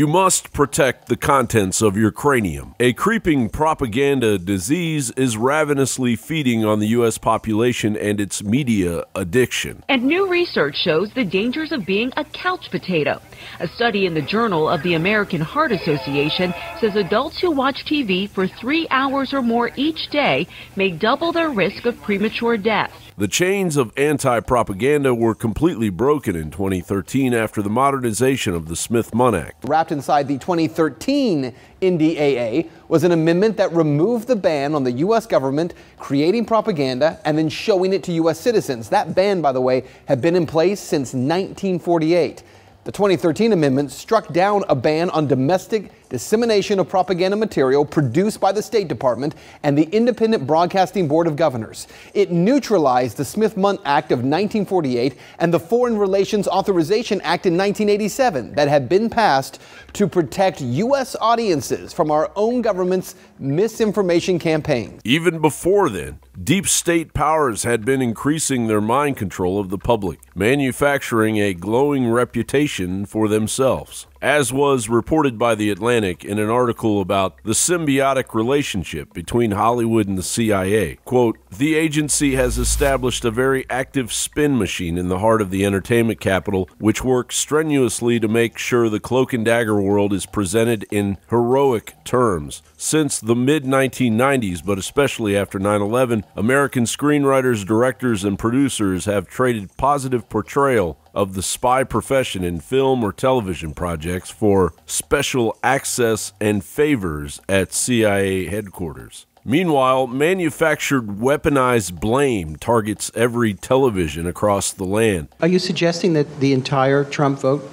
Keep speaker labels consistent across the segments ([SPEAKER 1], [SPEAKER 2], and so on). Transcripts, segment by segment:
[SPEAKER 1] You must protect the contents of your cranium. A creeping propaganda disease is ravenously feeding on the U.S. population and its media addiction.
[SPEAKER 2] And new research shows the dangers of being a couch potato. A study in the Journal of the American Heart Association says adults who watch TV for 3 hours or more each day may double their risk of premature death.
[SPEAKER 1] The chains of anti-propaganda were completely broken in 2013 after the modernization of the Smith-Munn Act.
[SPEAKER 3] Wrapped inside the 2013 NDAA was an amendment that removed the ban on the U.S. government creating propaganda and then showing it to U.S. citizens. That ban, by the way, had been in place since 1948. The 2013 amendment struck down a ban on domestic dissemination of propaganda material produced by the State Department and the Independent Broadcasting Board of Governors. It neutralized the Smith-Munn Act of 1948 and the Foreign Relations Authorization Act in 1987 that had been passed to protect U.S. audiences from our own government's misinformation campaign.
[SPEAKER 1] Even before then, deep state powers had been increasing their mind control of the public, manufacturing a glowing reputation for themselves, as was reported by The Atlantic in an article about the symbiotic relationship between Hollywood and the CIA. Quote, "The agency has established a very active spin machine in the heart of the entertainment capital, which works strenuously to make sure the cloak and dagger world is presented in heroic terms. Since the mid-1990s, but especially after 9/11, American screenwriters, directors, and producers have traded positive portrayal of the spy profession in film or television projects for special access and favors at CIA headquarters. Meanwhile, manufactured weaponized blame targets every television across the land."
[SPEAKER 4] Are you suggesting that the entire Trump vote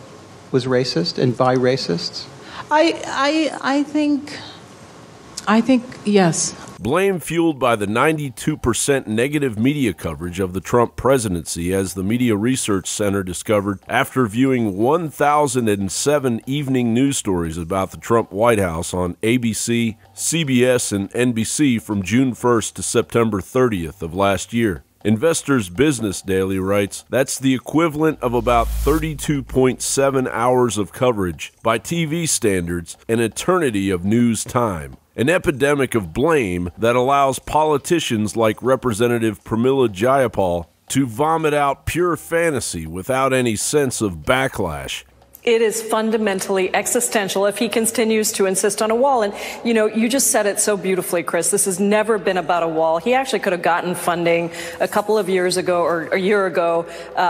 [SPEAKER 4] was racist and by racists?
[SPEAKER 5] I think yes.
[SPEAKER 1] Blame fueled by the 92% negative media coverage of the Trump presidency, as the Media Research Center discovered after viewing 1,007 evening news stories about the Trump White House on ABC, CBS, and NBC from June 1st to September 30th of last year. Investors Business Daily writes, that's the equivalent of about 32.7 hours of coverage, by TV standards, an eternity of news time. An epidemic of blame that allows politicians like Representative Pramila Jayapal to vomit out pure fantasy without any sense of backlash.
[SPEAKER 6] It is fundamentally existential if he continues to insist on a wall. And, you know, you just said it so beautifully, Chris. This has never been about a wall. He actually could have gotten funding a couple of years ago or a year ago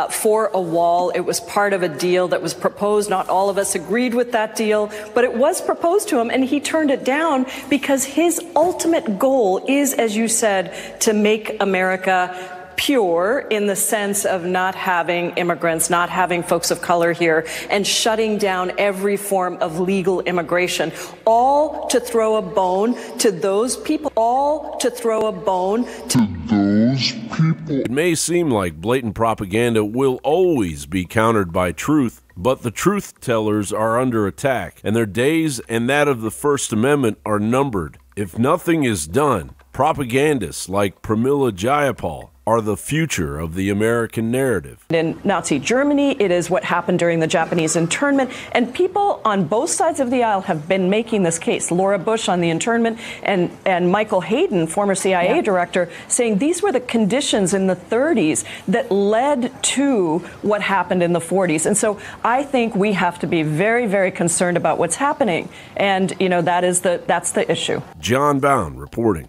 [SPEAKER 6] for a wall. It was part of a deal that was proposed. Not all of us agreed with that deal, but it was proposed to him, and he turned it down because his ultimate goal is, as you said, to make America pure in the sense of not having immigrants, not having folks of color here, and shutting down every form of legal immigration, all to throw a bone to those people, all to throw a bone to those people.
[SPEAKER 1] It may seem like blatant propaganda will always be countered by truth, but the truth tellers are under attack, and their days and that of the First Amendment are numbered. If nothing is done, propagandists like Pramila Jayapal are the future of the American narrative.
[SPEAKER 6] In Nazi Germany, it is what happened during the Japanese internment, and people on both sides of the aisle have been making this case. Laura Bush on the internment, and Michael Hayden, former CIA director, saying these were the conditions in the 30s that led to what happened in the 40s. And so I think we have to be very, very concerned about what's happening, and you know that's the issue.
[SPEAKER 1] John Bowne reporting.